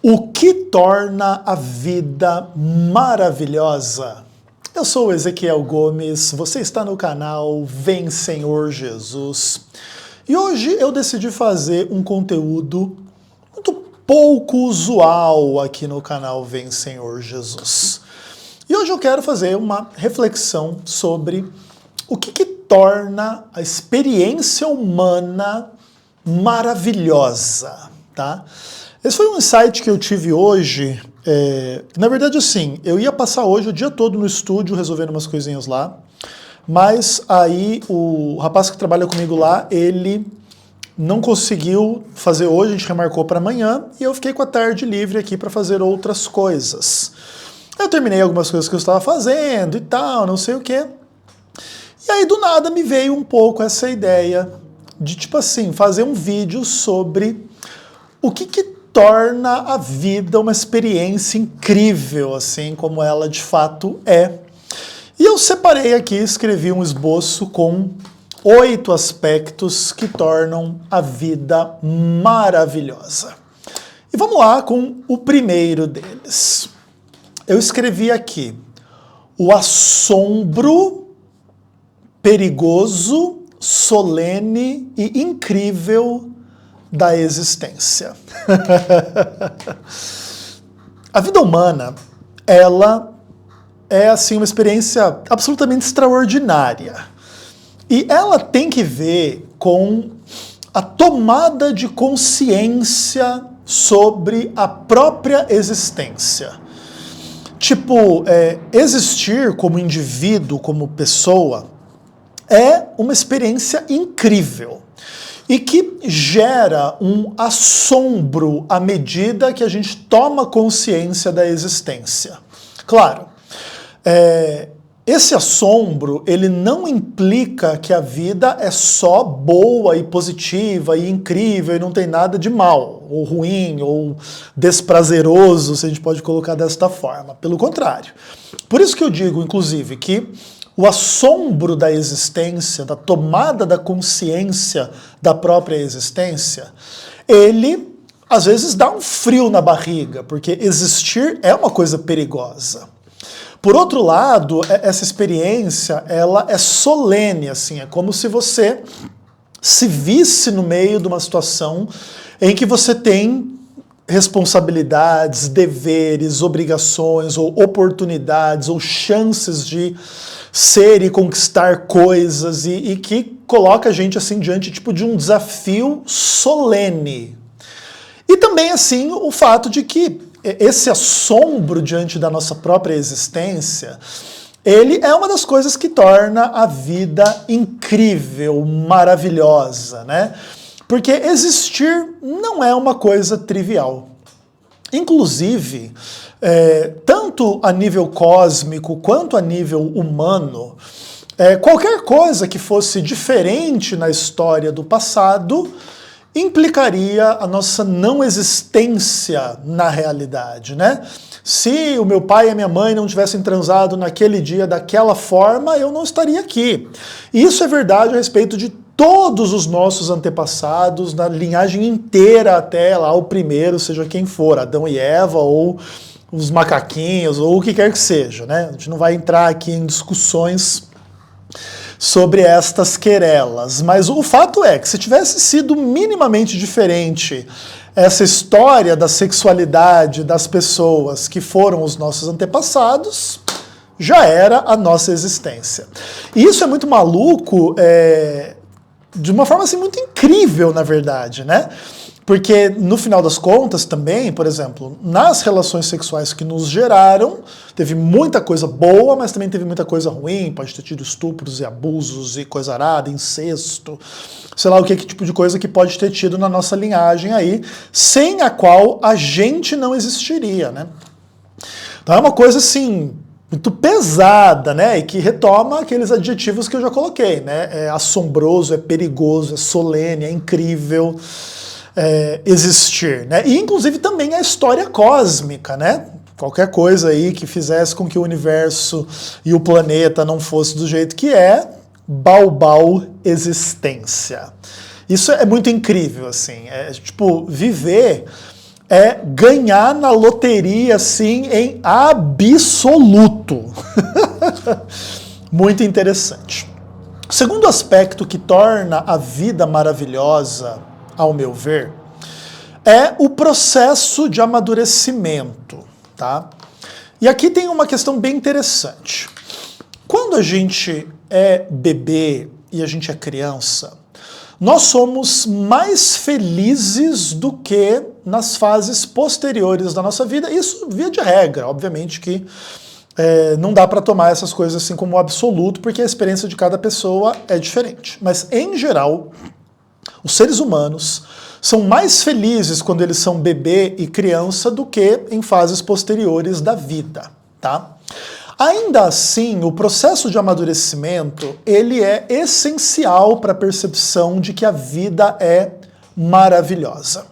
O que torna a vida maravilhosa? Eu sou o Ezequiel Gomes, você está no canal Vem Senhor Jesus. E hoje eu decidi fazer um conteúdo muito pouco usual aqui no canal Vem Senhor Jesus. E hoje eu quero fazer uma reflexão sobre o que torna a experiência humana maravilhosa, tá? Esse foi um insight que eu tive hoje, na verdade assim, eu ia passar hoje o dia todo no estúdio resolvendo umas coisinhas lá, mas aí o rapaz que trabalha comigo lá, ele não conseguiu fazer hoje, a gente remarcou para amanhã, e eu fiquei com a tarde livre aqui para fazer outras coisas. Eu terminei algumas coisas que eu estava fazendo e tal, não sei o quê, e aí do nada me veio um pouco essa ideia de tipo assim, fazer um vídeo sobre o que torna a vida uma experiência incrível, assim como ela de fato é. E eu separei aqui, escrevi um esboço com 8 aspectos que tornam a vida maravilhosa. E vamos lá com o primeiro deles. Eu escrevi aqui: o assombro perigoso, solene e incrível da existência. A vida humana, ela é assim uma experiência absolutamente extraordinária. E ela tem que ver com a tomada de consciência sobre a própria existência. Tipo, existir como indivíduo, como pessoa, é uma experiência incrível e que gera um assombro à medida que a gente toma consciência da existência. Claro, esse assombro, ele não implica que a vida é só boa e positiva e incrível e não tem nada de mal, ou ruim, ou desprazeroso, se a gente pode colocar desta forma. Pelo contrário. Por isso que eu digo, inclusive, que o assombro da existência, da tomada da consciência da própria existência, ele às vezes dá um frio na barriga, porque existir é uma coisa perigosa. Por outro lado, essa experiência, ela é solene, assim, é como se você se visse no meio de uma situação em que você tem responsabilidades, deveres, obrigações, ou oportunidades, ou chances de ser e conquistar coisas, e que coloca a gente assim diante tipo de um desafio solene. E também assim o fato de que esse assombro diante da nossa própria existência, ele é uma das coisas que torna a vida incrível, maravilhosa, né? Porque existir não é uma coisa trivial. Inclusive, tanto a nível cósmico quanto a nível humano, qualquer coisa que fosse diferente na história do passado implicaria a nossa não existência na realidade, né? Se o meu pai e a minha mãe não tivessem transado naquele dia daquela forma, eu não estaria aqui. E isso é verdade a respeito de todos os nossos antepassados, na linhagem inteira até lá o primeiro, seja quem for, Adão e Eva, ou os macaquinhos, ou o que quer que seja, né? A gente não vai entrar aqui em discussões sobre estas querelas, mas o fato é que se tivesse sido minimamente diferente essa história da sexualidade das pessoas que foram os nossos antepassados, já era a nossa existência. E isso é muito maluco, de uma forma assim muito incrível, na verdade, né? Porque no final das contas também, por exemplo, nas relações sexuais que nos geraram, teve muita coisa boa, mas também teve muita coisa ruim, pode ter tido estupros e abusos e coisa arada, incesto, sei lá o que tipo de coisa que pode ter tido na nossa linhagem aí, sem a qual a gente não existiria, né? Então é uma coisa assim muito pesada, né? E que retoma aqueles adjetivos que eu já coloquei, né? É assombroso, é perigoso, é solene, é incrível. Existir, né? E inclusive também a história cósmica, né? Qualquer coisa aí que fizesse com que o universo e o planeta não fosse do jeito que é, baubau existência. Isso é muito incrível, assim, tipo, viver é ganhar na loteria, assim, em absoluto. Muito interessante. O segundo aspecto que torna a vida maravilhosa, ao meu ver, é o processo de amadurecimento, tá? E aqui tem uma questão bem interessante. Quando a gente é bebê e a gente é criança, nós somos mais felizes do que nas fases posteriores da nossa vida. Isso via de regra, obviamente que não dá para tomar essas coisas assim como absoluto, porque a experiência de cada pessoa é diferente. Mas, em geral, os seres humanos são mais felizes quando eles são bebê e criança do que em fases posteriores da vida, tá? Ainda assim, o processo de amadurecimento, ele é essencial para a percepção de que a vida é maravilhosa.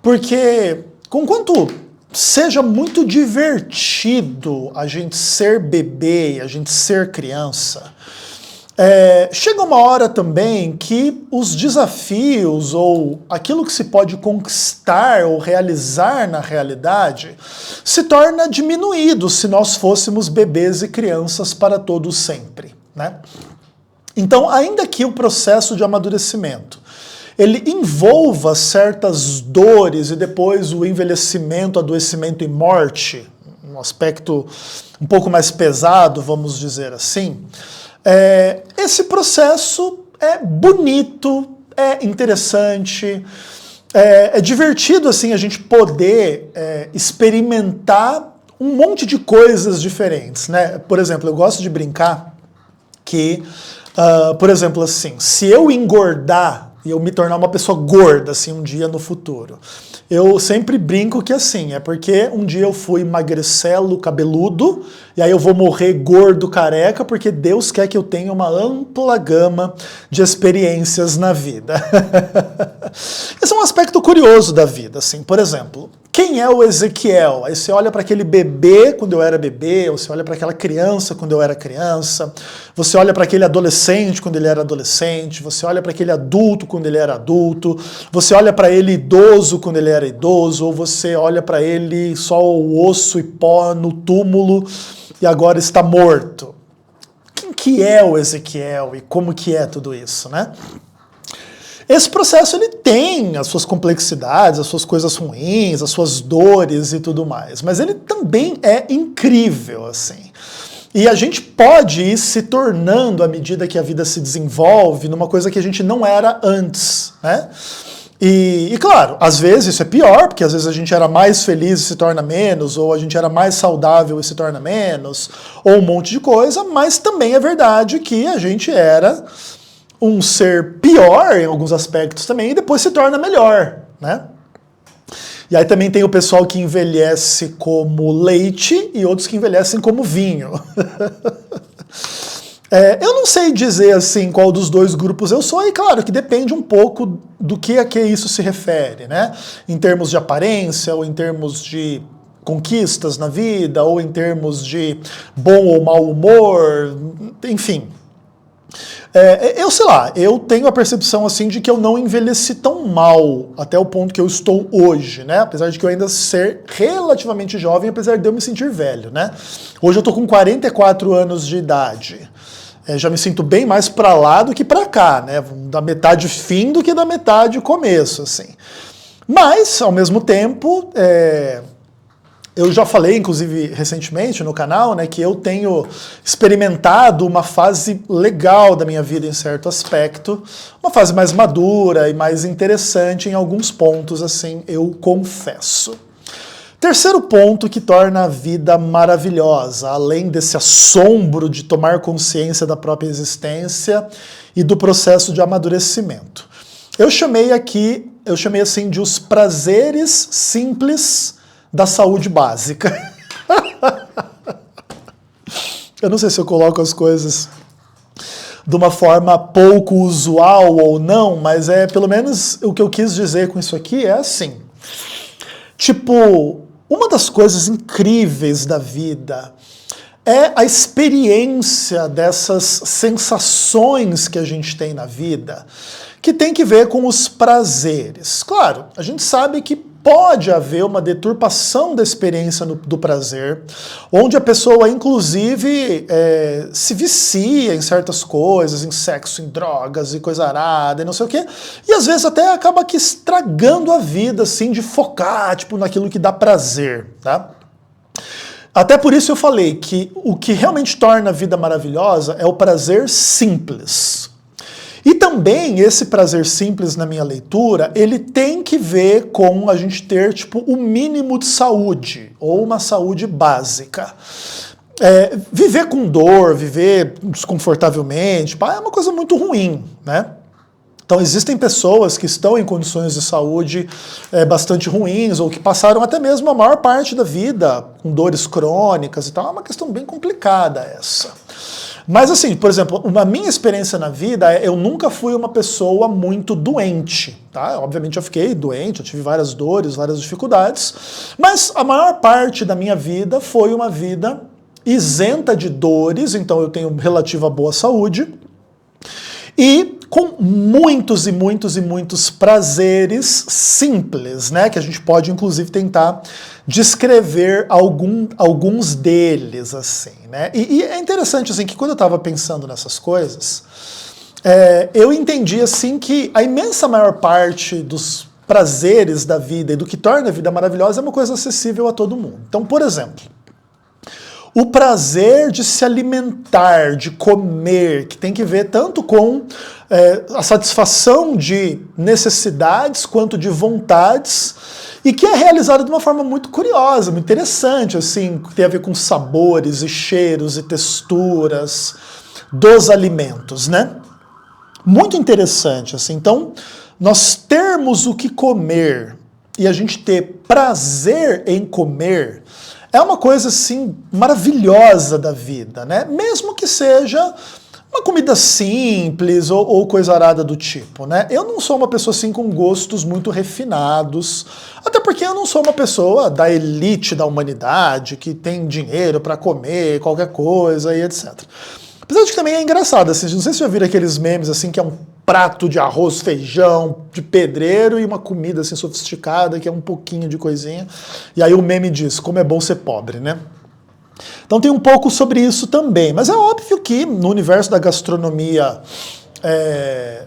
Porque, conquanto seja muito divertido a gente ser bebê, a gente ser criança, chega uma hora também que os desafios ou aquilo que se pode conquistar ou realizar na realidade se torna diminuído se nós fôssemos bebês e crianças para todo sempre, né? Então, ainda que o processo de amadurecimento ele envolva certas dores e depois o envelhecimento, adoecimento e morte, um aspecto um pouco mais pesado, vamos dizer assim, esse processo é bonito, é interessante, é divertido assim a gente poder experimentar um monte de coisas diferentes, né? Por exemplo, eu gosto de brincar que, por exemplo, assim, se eu engordar e eu me tornar uma pessoa gorda, assim, um dia no futuro. Eu sempre brinco que, assim, é porque um dia eu fui magricelo, cabeludo, e aí eu vou morrer gordo, careca, porque Deus quer que eu tenha uma ampla gama de experiências na vida. Esse é um aspecto curioso da vida, assim. Por exemplo, quem é o Ezequiel? Aí você olha para aquele bebê quando eu era bebê, ou você olha para aquela criança quando eu era criança, você olha para aquele adolescente quando ele era adolescente, você olha para aquele adulto quando ele era adulto, você olha para ele idoso quando ele era idoso, ou você olha para ele só o osso e pó no túmulo e agora está morto. Quem que é o Ezequiel e como que é tudo isso, né? Esse processo ele tem as suas complexidades, as suas coisas ruins, as suas dores e tudo mais, mas ele também é incrível, assim. E a gente pode ir se tornando, à medida que a vida se desenvolve, numa coisa que a gente não era antes, né? E claro, às vezes isso é pior, porque às vezes a gente era mais feliz e se torna menos, ou a gente era mais saudável e se torna menos, ou um monte de coisa, mas também é verdade que a gente era um ser pior em alguns aspectos também, e depois se torna melhor, né? E aí também tem o pessoal que envelhece como leite e outros que envelhecem como vinho. Eu não sei dizer assim qual dos dois grupos eu sou, e claro que depende um pouco do que a que isso se refere, né? Em termos de aparência, ou em termos de conquistas na vida, ou em termos de bom ou mau humor, enfim. Eu sei lá, eu tenho a percepção assim de que eu não envelheci tão mal até o ponto que eu estou hoje, né? Apesar de que eu ainda ser relativamente jovem, apesar de eu me sentir velho, né? Hoje eu tô com 44 anos de idade. Já me sinto bem mais pra lá do que pra cá, né? Da metade fim do que da metade começo, assim. Mas, ao mesmo tempo, eu já falei, inclusive, recentemente no canal, né, que eu tenho experimentado uma fase legal da minha vida em certo aspecto, uma fase mais madura e mais interessante em alguns pontos, assim, eu confesso. Terceiro ponto que torna a vida maravilhosa, além desse assombro de tomar consciência da própria existência e do processo de amadurecimento. Eu chamei assim de os prazeres simples da saúde básica. Eu não sei se eu coloco as coisas de uma forma pouco usual ou não, mas pelo menos o que eu quis dizer com isso aqui é assim. Tipo, uma das coisas incríveis da vida é a experiência dessas sensações que a gente tem na vida, que tem que ver com os prazeres. Claro, a gente sabe que pode haver uma deturpação da experiência do prazer, onde a pessoa, inclusive, se vicia em certas coisas, em sexo, em drogas e coisa arada e não sei o quê, e às vezes até acaba que estragando a vida, assim, de focar, tipo, naquilo que dá prazer, tá? Até por isso eu falei que o que realmente torna a vida maravilhosa é o prazer simples. E também esse prazer simples na minha leitura, ele tem que ver com a gente ter tipo o mínimo de saúde, ou uma saúde básica. Viver com dor, viver desconfortavelmente, é uma coisa muito ruim, né? Então existem pessoas que estão em condições de saúde bastante ruins, ou que passaram até mesmo a maior parte da vida com dores crônicas e tal. É uma questão bem complicada essa. Mas assim, por exemplo, a minha experiência na vida, eu nunca fui uma pessoa muito doente, tá? Obviamente eu fiquei doente, eu tive várias dores, várias dificuldades, mas a maior parte da minha vida foi uma vida isenta de dores, então eu tenho relativa boa saúde, e com muitos e muitos e muitos prazeres simples, né? Que a gente pode, inclusive, tentar descrever alguns deles, assim, né? E é interessante, assim, que quando eu estava pensando nessas coisas, eu entendi, assim, que a imensa maior parte dos prazeres da vida e do que torna a vida maravilhosa é uma coisa acessível a todo mundo. Então, por exemplo, o prazer de se alimentar, de comer, que tem que ver tanto com a satisfação de necessidades quanto de vontades, e que é realizado de uma forma muito curiosa, muito interessante, assim, que tem a ver com sabores e cheiros e texturas dos alimentos, né? Muito interessante, assim. Então, nós termos o que comer e a gente ter prazer em comer é uma coisa, assim, maravilhosa da vida, né? Mesmo que seja uma comida simples ou coisa arada do tipo, né? Eu não sou uma pessoa, assim, com gostos muito refinados, até porque eu não sou uma pessoa da elite da humanidade, que tem dinheiro para comer qualquer coisa e etc. Apesar de que também é engraçado, assim, não sei se já viram aqueles memes, assim, que é um prato de arroz, feijão, de pedreiro e uma comida assim sofisticada, que é um pouquinho de coisinha. E aí o meme diz, como é bom ser pobre, né? Então tem um pouco sobre isso também. Mas é óbvio que no universo da gastronomia,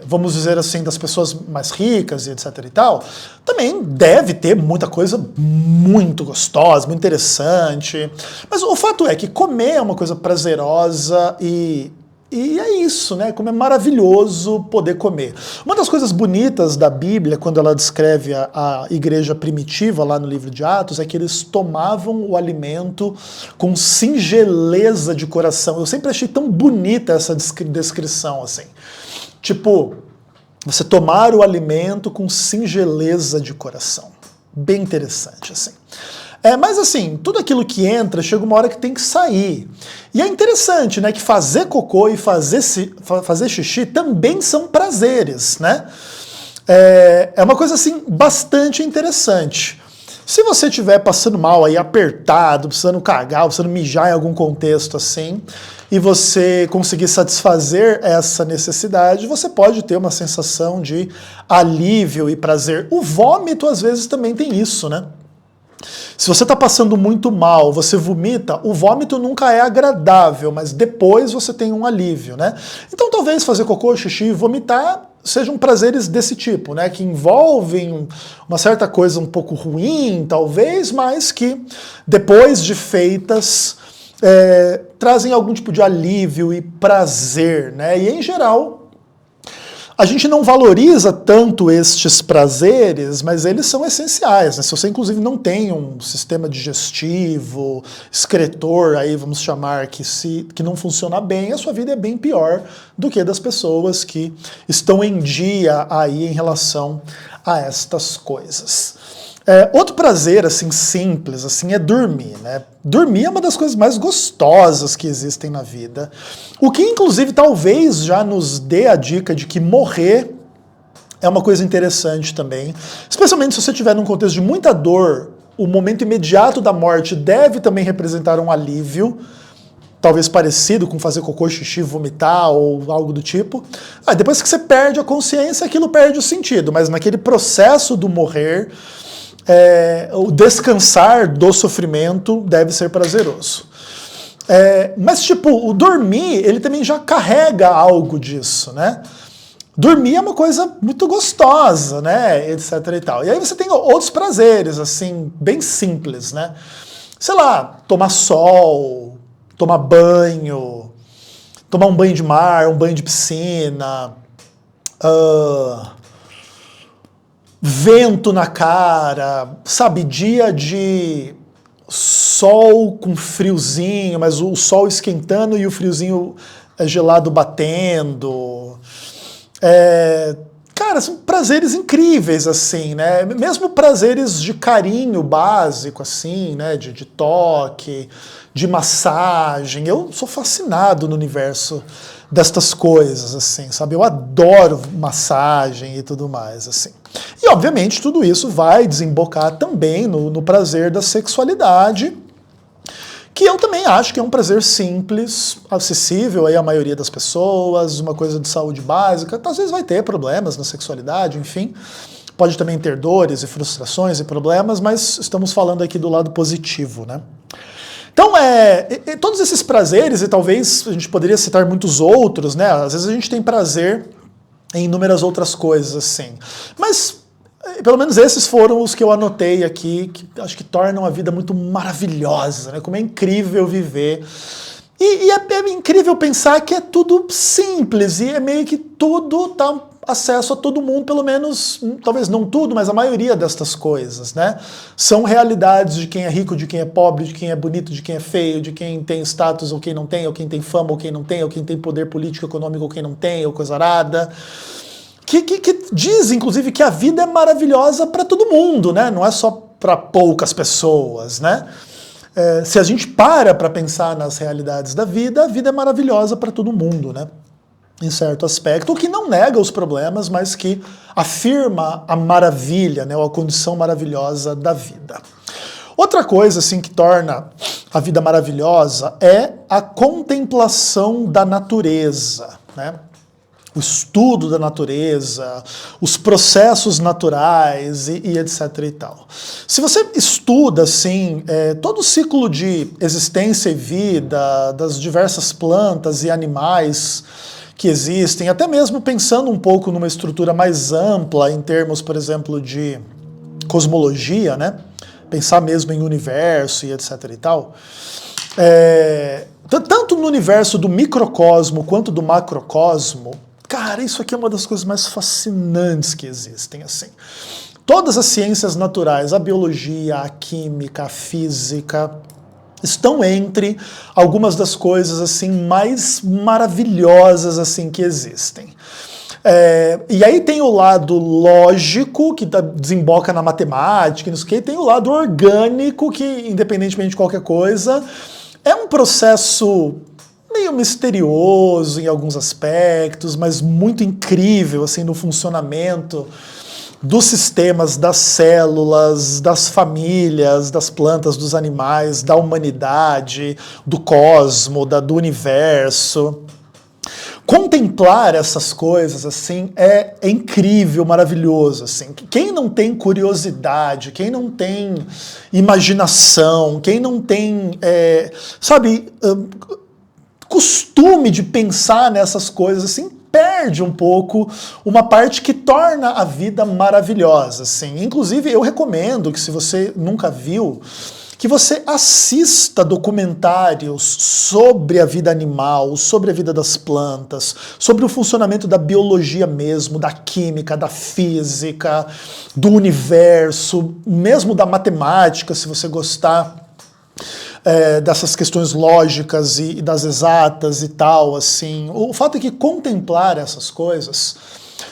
vamos dizer assim, das pessoas mais ricas e etc e tal, também deve ter muita coisa muito gostosa, muito interessante. Mas o fato é que comer é uma coisa prazerosa e é isso, né? Como é maravilhoso poder comer. Uma das coisas bonitas da Bíblia, quando ela descreve a igreja primitiva, lá no livro de Atos, é que eles tomavam o alimento com singeleza de coração. Eu sempre achei tão bonita essa descrição, assim. Tipo, você tomar o alimento com singeleza de coração. Bem interessante, assim. Mas assim, tudo aquilo que entra, chega uma hora que tem que sair. E é interessante, né, que fazer cocô e fazer xixi também são prazeres, né? É uma coisa, assim, bastante interessante. Se você estiver passando mal aí, apertado, precisando cagar, precisando mijar em algum contexto assim, e você conseguir satisfazer essa necessidade, você pode ter uma sensação de alívio e prazer. O vômito, às vezes, também tem isso, né? Se você está passando muito mal, você vomita, o vômito nunca é agradável, mas depois você tem um alívio, né? Então talvez fazer cocô, xixi e vomitar sejam prazeres desse tipo, né? Que envolvem uma certa coisa um pouco ruim, talvez, mas que depois de feitas trazem algum tipo de alívio e prazer, né? E em geral, a gente não valoriza tanto estes prazeres, mas eles são essenciais, né? Se você, inclusive, não tem um sistema digestivo, excretor, aí vamos chamar, que não funciona bem, a sua vida é bem pior do que a das pessoas que estão em dia aí em relação a estas coisas. Outro prazer, assim, simples, assim, é dormir, né? Dormir é uma das coisas mais gostosas que existem na vida. O que, inclusive, talvez já nos dê a dica de que morrer é uma coisa interessante também. Especialmente se você estiver num contexto de muita dor, o momento imediato da morte deve também representar um alívio, talvez parecido com fazer cocô, xixi, vomitar ou algo do tipo. Depois que você perde a consciência, aquilo perde o sentido, mas naquele processo do morrer, o descansar do sofrimento deve ser prazeroso. Mas, tipo, o dormir, ele também já carrega algo disso, né? Dormir é uma coisa muito gostosa, né? Etc e tal. E aí você tem outros prazeres, assim, bem simples, né? Sei lá, tomar sol, tomar banho, tomar um banho de mar, um banho de piscina, vento na cara, sabe, dia de sol com friozinho, mas o sol esquentando e o friozinho gelado batendo. Cara, são prazeres incríveis, assim, né? Mesmo prazeres de carinho básico, assim, né? De toque, de massagem. Eu sou fascinado no universo destas coisas, assim, sabe? Eu adoro massagem e tudo mais, assim. E, obviamente, tudo isso vai desembocar também no prazer da sexualidade, que eu também acho que é um prazer simples, acessível aí à maioria das pessoas, uma coisa de saúde básica. Às vezes vai ter problemas na sexualidade, enfim. Pode também ter dores e frustrações e problemas, mas estamos falando aqui do lado positivo, né? Então, todos esses prazeres, e talvez a gente poderia citar muitos outros, né? Às vezes a gente tem prazer em inúmeras outras coisas, assim. Mas, pelo menos esses foram os que eu anotei aqui, que acho que tornam a vida muito maravilhosa, né? Como é incrível viver. E é incrível pensar que é tudo simples, e é meio que tudo tá acesso a todo mundo, pelo menos, talvez não tudo, mas a maioria destas coisas, né? São realidades de quem é rico, de quem é pobre, de quem é bonito, de quem é feio, de quem tem status ou quem não tem, ou quem tem fama ou quem não tem, ou quem tem poder político, econômico ou quem não tem, ou coisa arada. Que diz, inclusive, que a vida é maravilhosa para todo mundo, né? Não é só para poucas pessoas, né? Se a gente para pensar nas realidades da vida, a vida é maravilhosa para todo mundo, né? Em certo aspecto, o que não nega os problemas, mas que afirma a maravilha, né, ou a condição maravilhosa da vida. Outra coisa assim que torna a vida maravilhosa é a contemplação da natureza, né? O estudo da natureza, os processos naturais e etc e tal. Se você estuda assim todo o ciclo de existência e vida das diversas plantas e animais que existem, até mesmo pensando um pouco numa estrutura mais ampla em termos, por exemplo, de cosmologia, né? Pensar mesmo em universo e etc e tal. Tanto no universo do microcosmo quanto do macrocosmo, cara, isso aqui é uma das coisas mais fascinantes que existem, assim. Todas as ciências naturais, a biologia, a química, a física, estão entre algumas das coisas assim mais maravilhosas assim que existem. E aí tem o lado lógico, que desemboca na matemática, não sei o quê, e tem o lado orgânico, que, independentemente de qualquer coisa, é um processo meio misterioso em alguns aspectos, mas muito incrível assim no funcionamento dos sistemas, das células, das famílias, das plantas, dos animais, da humanidade, do cosmo, do universo. Contemplar essas coisas assim é incrível, maravilhoso. Assim. Quem não tem curiosidade, quem não tem imaginação, quem não tem, costume de pensar nessas coisas assim, perde um pouco uma parte que torna a vida maravilhosa, assim. Inclusive, eu recomendo que, se você nunca viu, que você assista documentários sobre a vida animal, sobre a vida das plantas, sobre o funcionamento da biologia mesmo, da química, da física, do universo, mesmo da matemática, se você gostar dessas questões lógicas e das exatas e tal, assim. O fato é que contemplar essas coisas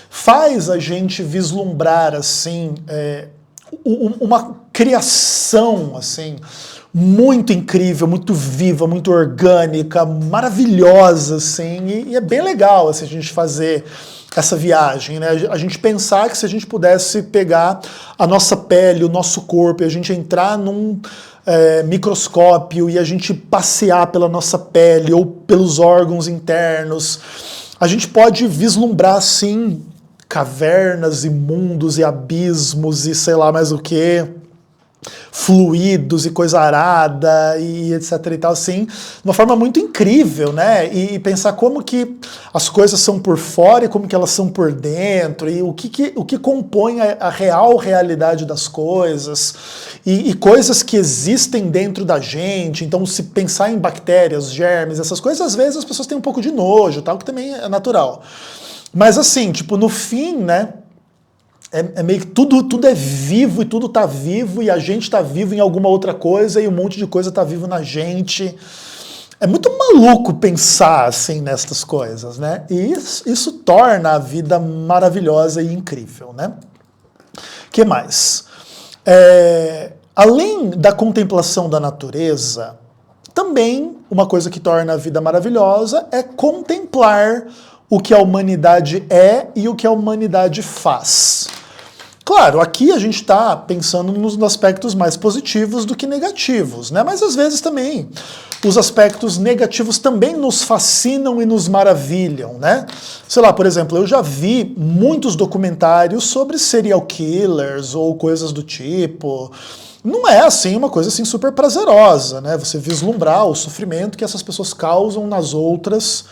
faz a gente vislumbrar, assim, uma criação, assim, muito incrível, muito viva, muito orgânica, maravilhosa, assim, e é bem legal, assim, a gente fazer essa viagem, né? A gente pensar que se a gente pudesse pegar a nossa pele, o nosso corpo, e a gente entrar num microscópio e a gente passear pela nossa pele ou pelos órgãos internos, a gente pode vislumbrar, assim, cavernas e mundos e abismos e sei lá mais o que. fluidos e coisa arada e etc e tal, assim, de uma forma muito incrível, né? E pensar como que as coisas são por fora e como que elas são por dentro, e o que compõe a real realidade das coisas, e coisas que existem dentro da gente. Então, se pensar em bactérias, germes, essas coisas, às vezes as pessoas têm um pouco de nojo, tal, que também é natural. Mas assim, tipo, no fim, né? É meio que tudo é vivo e tudo tá vivo e a gente tá vivo em alguma outra coisa e um monte de coisa tá vivo na gente. É muito maluco pensar assim nestas coisas, né? E isso torna a vida maravilhosa e incrível, né? Que mais? Além da contemplação da natureza, também uma coisa que torna a vida maravilhosa é contemplar o que a humanidade é e o que a humanidade faz. Claro, aqui a gente está pensando nos aspectos mais positivos do que negativos, né? Mas às vezes também os aspectos negativos também nos fascinam e nos maravilham, né? Sei lá, por exemplo, eu já vi muitos documentários sobre serial killers ou coisas do tipo. Não é assim uma coisa assim super prazerosa, né? Você vislumbrar o sofrimento que essas pessoas causam nas outras.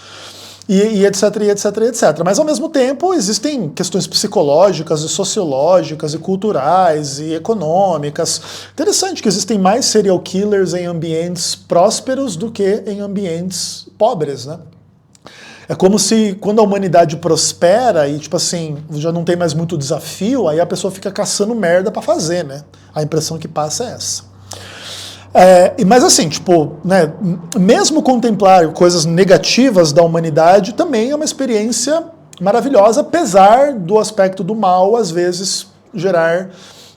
E etc, e etc, e etc. Mas ao mesmo tempo existem questões psicológicas e sociológicas e culturais e econômicas. Interessante que existem mais serial killers em ambientes prósperos do que em ambientes pobres, né? É como se quando a humanidade prospera e tipo assim, já não tem mais muito desafio, aí a pessoa fica caçando merda pra fazer, né? A impressão que passa é essa. Mas assim, tipo, né, mesmo contemplar coisas negativas da humanidade também é uma experiência maravilhosa, apesar do aspecto do mal, às vezes, gerar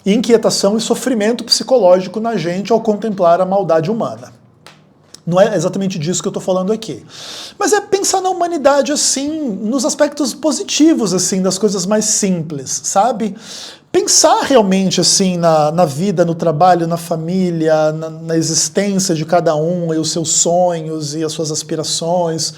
inquietação e sofrimento psicológico na gente ao contemplar a maldade humana. Não é exatamente disso que eu estou falando aqui. Mas é pensar na humanidade assim, nos aspectos positivos assim, das coisas mais simples, sabe? Pensar realmente assim na vida, no trabalho, na família, na existência de cada um e os seus sonhos e as suas aspirações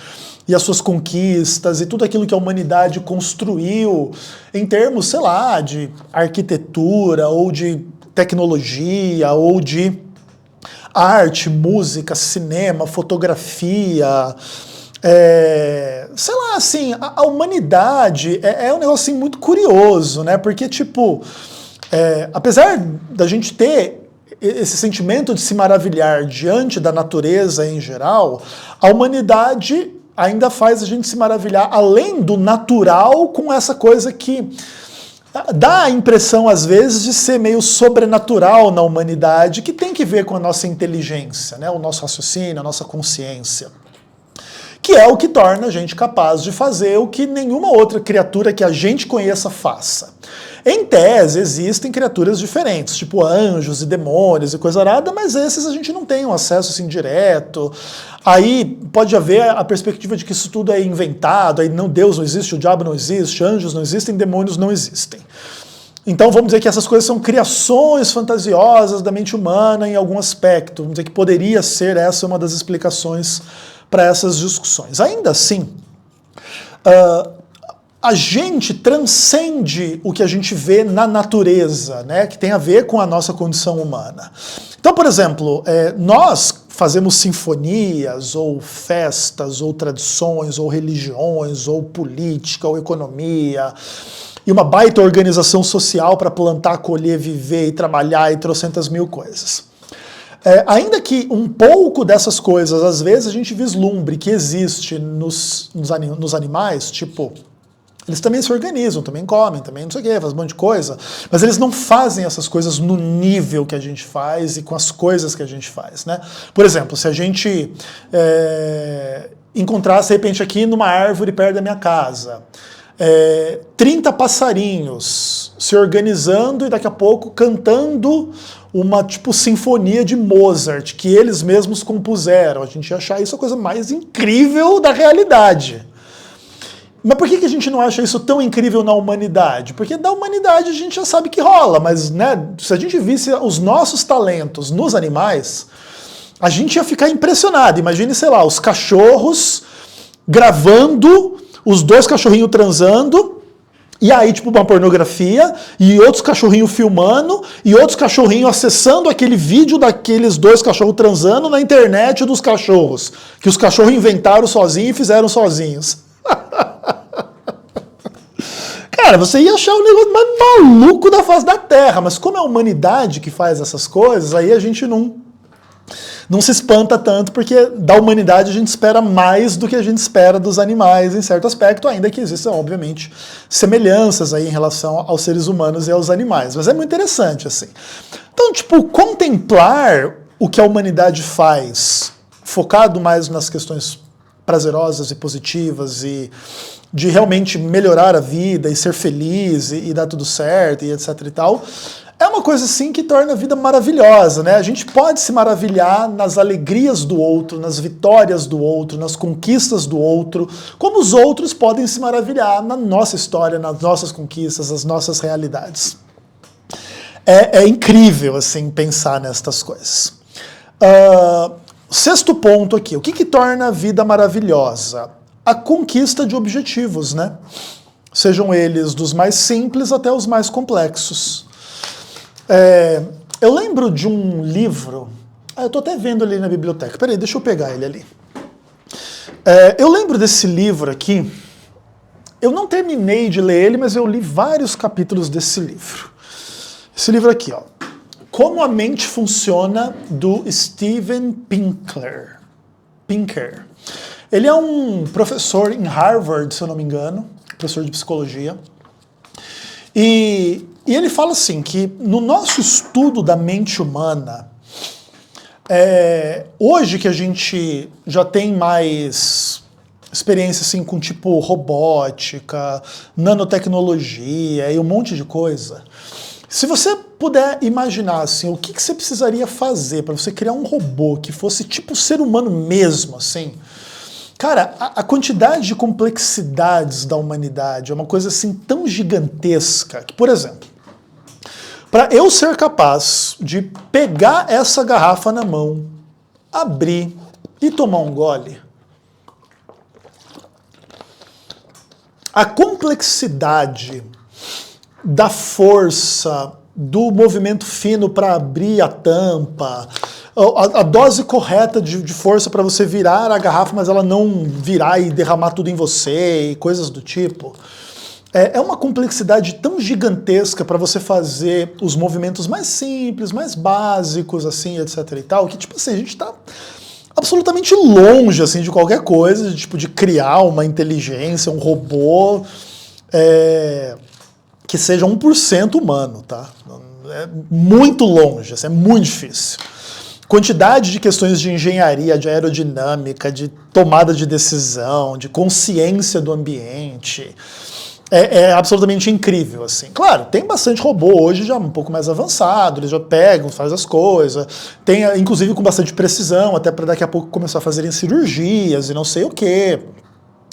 e as suas conquistas e tudo aquilo que a humanidade construiu em termos, sei lá, de arquitetura ou de tecnologia ou de arte, música, cinema, fotografia, sei lá, assim, a humanidade é um negócio assim, muito curioso, né? Porque, tipo, apesar da gente ter esse sentimento de se maravilhar diante da natureza em geral, a humanidade ainda faz a gente se maravilhar além do natural com essa coisa que dá a impressão, às vezes, de ser meio sobrenatural na humanidade, que tem que ver com a nossa inteligência, né? O nosso raciocínio, a nossa consciência. Que é o que torna a gente capaz de fazer o que nenhuma outra criatura que a gente conheça faça. Em tese, existem criaturas diferentes, tipo anjos e demônios e coisa arada, mas esses a gente não tem um acesso assim direto. Aí pode haver a perspectiva de que isso tudo é inventado, aí não, Deus não existe, o diabo não existe, anjos não existem, demônios não existem. Então vamos dizer que essas coisas são criações fantasiosas da mente humana em algum aspecto. Vamos dizer que poderia ser essa uma das explicações para essas discussões. Ainda assim, a gente transcende o que a gente vê na natureza, né, que tem a ver com a nossa condição humana. Então, por exemplo, nós fazemos sinfonias, ou festas, ou tradições, ou religiões, ou política, ou economia, e uma baita organização social para plantar, colher, viver e trabalhar e trocentas mil coisas. Ainda que um pouco dessas coisas, às vezes, a gente vislumbre que existe nos animais, tipo, eles também se organizam, também comem, também não sei o quê, fazem um monte de coisa, mas eles não fazem essas coisas no nível que a gente faz e com as coisas que a gente faz, né? Por exemplo, se a gente encontrasse, de repente, aqui numa árvore perto da minha casa, 30 passarinhos se organizando e daqui a pouco cantando uma tipo sinfonia de Mozart, que eles mesmos compuseram. A gente ia achar isso a coisa mais incrível da realidade. Mas por que a gente não acha isso tão incrível na humanidade? Porque da humanidade a gente já sabe que rola, mas né, se a gente visse os nossos talentos nos animais, a gente ia ficar impressionado. Imagine, sei lá, os cachorros gravando, os dois cachorrinhos transando, E aí, tipo, uma pornografia, e outros cachorrinhos filmando, e outros cachorrinhos acessando aquele vídeo daqueles dois cachorros transando na internet dos cachorros. Que os cachorros inventaram sozinhos e fizeram sozinhos. Cara, você ia achar o negócio mais maluco da face da Terra, mas como é a humanidade que faz essas coisas, aí a gente não se espanta tanto, porque da humanidade a gente espera mais do que a gente espera dos animais em certo aspecto, ainda que existam, obviamente, semelhanças aí em relação aos seres humanos e aos animais. Mas é muito interessante, assim. Então, tipo, contemplar o que a humanidade faz, focado mais nas questões prazerosas e positivas e de realmente melhorar a vida e ser feliz e dar tudo certo e etc e tal, é uma coisa assim que torna a vida maravilhosa, né? A gente pode se maravilhar nas alegrias do outro, nas vitórias do outro, nas conquistas do outro, como os outros podem se maravilhar na nossa história, nas nossas conquistas, nas nossas realidades. É incrível, assim, pensar nestas coisas. Sexto ponto aqui, o que torna a vida maravilhosa? A conquista de objetivos, né? Sejam eles dos mais simples até os mais complexos. Eu lembro de um livro, eu estou até vendo ali na biblioteca, peraí, deixa eu pegar ele ali. Eu lembro desse livro aqui, eu não terminei de ler ele, mas eu li vários capítulos desse livro. Esse livro aqui, ó, Como a Mente Funciona, do Steven Pinker. Ele é um professor em Harvard, se eu não me engano, professor de psicologia. E ele fala assim, que no nosso estudo da mente humana, hoje que a gente já tem mais experiência assim, com tipo robótica, nanotecnologia e um monte de coisa, se você puder imaginar assim, o que você precisaria fazer para você criar um robô que fosse tipo ser humano mesmo, assim, cara, a quantidade de complexidades da humanidade é uma coisa assim tão gigantesca que, por exemplo, para eu ser capaz de pegar essa garrafa na mão, abrir e tomar um gole, a complexidade da força, do movimento fino para abrir a tampa, a dose correta de força para você virar a garrafa, mas ela não virar e derramar tudo em você e coisas do tipo. É uma complexidade tão gigantesca para você fazer os movimentos mais simples, mais básicos, assim, etc e tal, que tipo assim, a gente está absolutamente longe assim, de qualquer coisa, de criar uma inteligência, um robô que seja 1% humano, tá? É muito longe, assim, é muito difícil. Quantidade de questões de engenharia, de aerodinâmica, de tomada de decisão, de consciência do ambiente, é absolutamente incrível, assim. Claro, tem bastante robô hoje já um pouco mais avançado, eles já pegam, fazem as coisas, tem inclusive com bastante precisão, até para daqui a pouco começar a fazerem cirurgias e não sei o quê.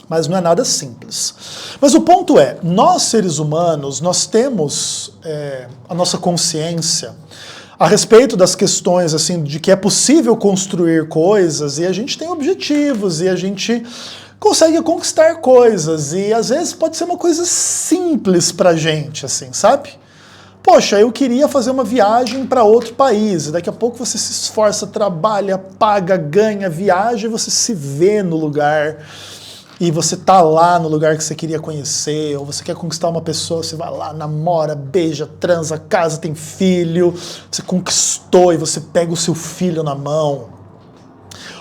Mas não é nada simples. Mas o ponto é, nós seres humanos, nós temos a nossa consciência a respeito das questões assim de que é possível construir coisas e a gente tem objetivos e a gente consegue conquistar coisas e às vezes pode ser uma coisa simples pra gente, assim, sabe? Poxa, eu queria fazer uma viagem para outro país e daqui a pouco você se esforça, trabalha, paga, ganha, viaja e você se vê no lugar. E você tá lá no lugar que você queria conhecer, ou você quer conquistar uma pessoa, você vai lá, namora, beija, transa, casa, tem filho, você conquistou e você pega o seu filho na mão.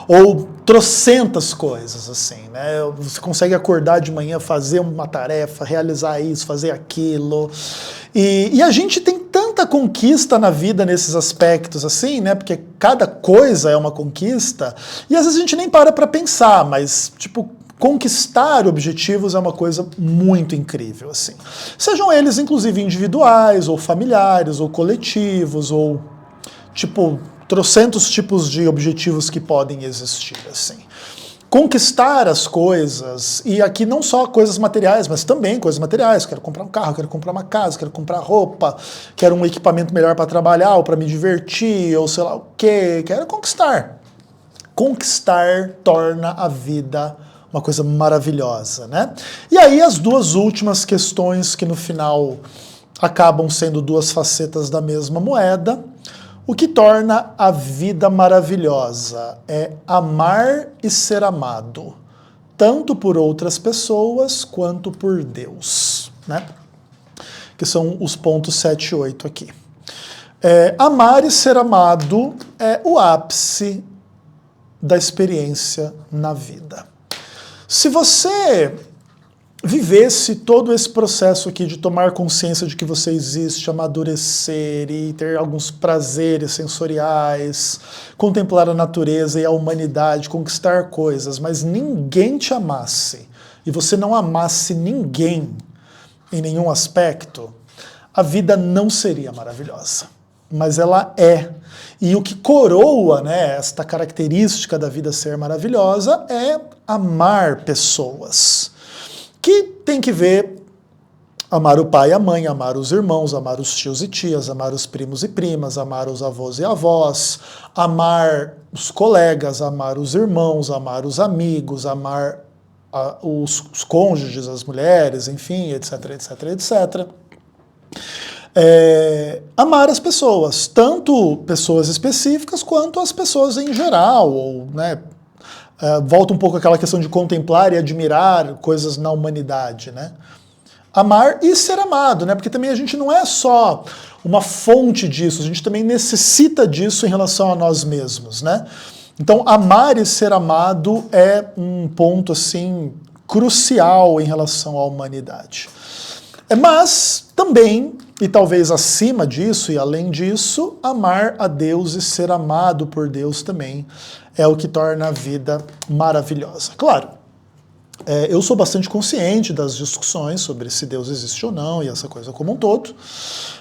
Ou trocentas coisas, assim, né? Você consegue acordar de manhã, fazer uma tarefa, realizar isso, fazer aquilo. E a gente tem tanta conquista na vida nesses aspectos, assim, né? Porque cada coisa é uma conquista, e às vezes a gente nem para pensar, mas, tipo, conquistar objetivos é uma coisa muito incrível, assim. Sejam eles, inclusive, individuais, ou familiares, ou coletivos, ou, tipo, trocentos tipos de objetivos que podem existir, assim. Conquistar as coisas, e aqui não só coisas materiais, mas também coisas materiais. Quero comprar um carro, quero comprar uma casa, quero comprar roupa, quero um equipamento melhor para trabalhar, ou para me divertir, ou sei lá o quê. Quero conquistar. Conquistar torna a vida uma coisa maravilhosa, né? E aí as duas últimas questões que no final acabam sendo duas facetas da mesma moeda. O que torna a vida maravilhosa é amar e ser amado, tanto por outras pessoas quanto por Deus, né? Que são os pontos 7 e 8 aqui. Amar e ser amado é o ápice da experiência na vida. Se você vivesse todo esse processo aqui de tomar consciência de que você existe, amadurecer e ter alguns prazeres sensoriais, contemplar a natureza e a humanidade, conquistar coisas, mas ninguém te amasse e você não amasse ninguém em nenhum aspecto, a vida não seria maravilhosa. Mas ela é. E o que coroa, né, esta característica da vida ser maravilhosa é amar pessoas. Que tem que ver amar o pai e a mãe, amar os irmãos, amar os tios e tias, amar os primos e primas, amar os avós e avós, amar os colegas, amar os irmãos, amar os amigos, amar os cônjuges, as mulheres, enfim, etc, etc, etc. Amar as pessoas, tanto pessoas específicas quanto as pessoas em geral, ou, né, volta um pouco àquela questão de contemplar e admirar coisas na humanidade, né? Amar e ser amado, né? Porque também a gente não é só uma fonte disso, a gente também necessita disso em relação a nós mesmos, né? Então, amar e ser amado é um ponto, assim, crucial em relação à humanidade. Mas também, e talvez acima disso e além disso, amar a Deus e ser amado por Deus também é o que torna a vida maravilhosa. Claro, eu sou bastante consciente das discussões sobre se Deus existe ou não e essa coisa como um todo,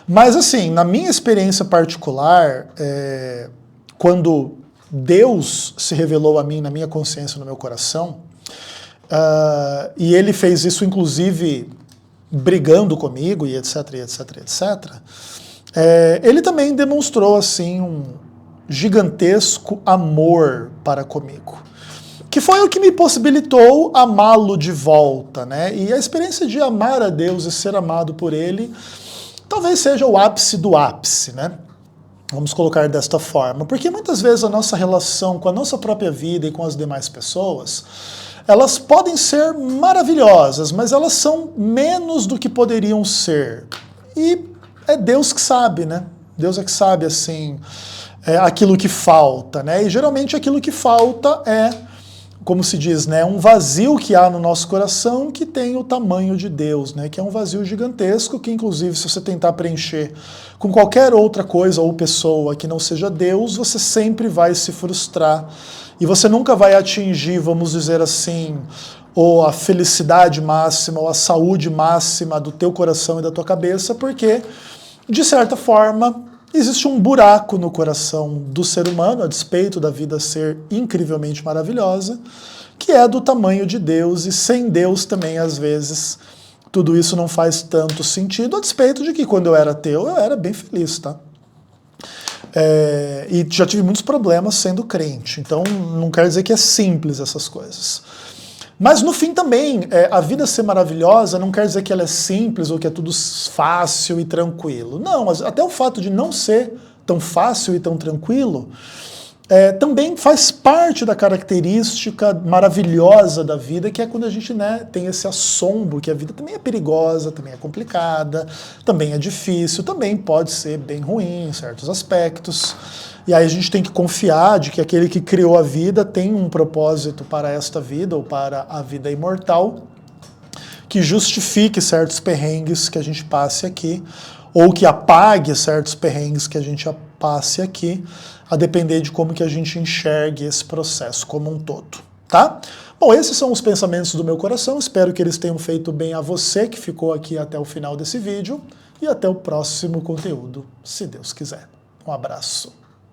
mas assim, na minha experiência particular, quando Deus se revelou a mim, na minha consciência, no meu coração, e ele fez isso inclusive brigando comigo e etc, etc, etc, ele também demonstrou assim um gigantesco amor para comigo, que foi o que me possibilitou amá-lo de volta, né? E a experiência de amar a Deus e ser amado por ele talvez seja o ápice do ápice, né? Vamos colocar desta forma, porque muitas vezes a nossa relação com a nossa própria vida e com as demais pessoas, elas podem ser maravilhosas, mas elas são menos do que poderiam ser. E é Deus que sabe, né? Deus é que sabe, assim, aquilo que falta, né? E geralmente aquilo que falta é, como se diz, né, um vazio que há no nosso coração que tem o tamanho de Deus, né? Que é um vazio gigantesco que, inclusive, se você tentar preencher com qualquer outra coisa ou pessoa que não seja Deus, você sempre vai se frustrar. E você nunca vai atingir, vamos dizer assim, ou a felicidade máxima, ou a saúde máxima do teu coração e da tua cabeça, porque, de certa forma, existe um buraco no coração do ser humano, a despeito da vida ser incrivelmente maravilhosa, que é do tamanho de Deus, e sem Deus também, às vezes, tudo isso não faz tanto sentido, a despeito de que quando eu era ateu, eu era bem feliz, tá? E já tive muitos problemas sendo crente, então não quer dizer que é simples essas coisas. Mas no fim também, a vida ser maravilhosa não quer dizer que ela é simples ou que é tudo fácil e tranquilo. Não, mas até o fato de não ser tão fácil e tão tranquilo também faz parte da característica maravilhosa da vida, que é quando a gente, né, tem esse assombro, que a vida também é perigosa, também é complicada, também é difícil, também pode ser bem ruim em certos aspectos. E aí a gente tem que confiar de que aquele que criou a vida tem um propósito para esta vida, ou para a vida imortal, que justifique certos perrengues que a gente passe aqui, ou que apague certos perrengues que a gente passe aqui, a depender de como que a gente enxergue esse processo como um todo, tá? Bom, esses são os pensamentos do meu coração, espero que eles tenham feito bem a você que ficou aqui até o final desse vídeo, e até o próximo conteúdo, se Deus quiser. Um abraço.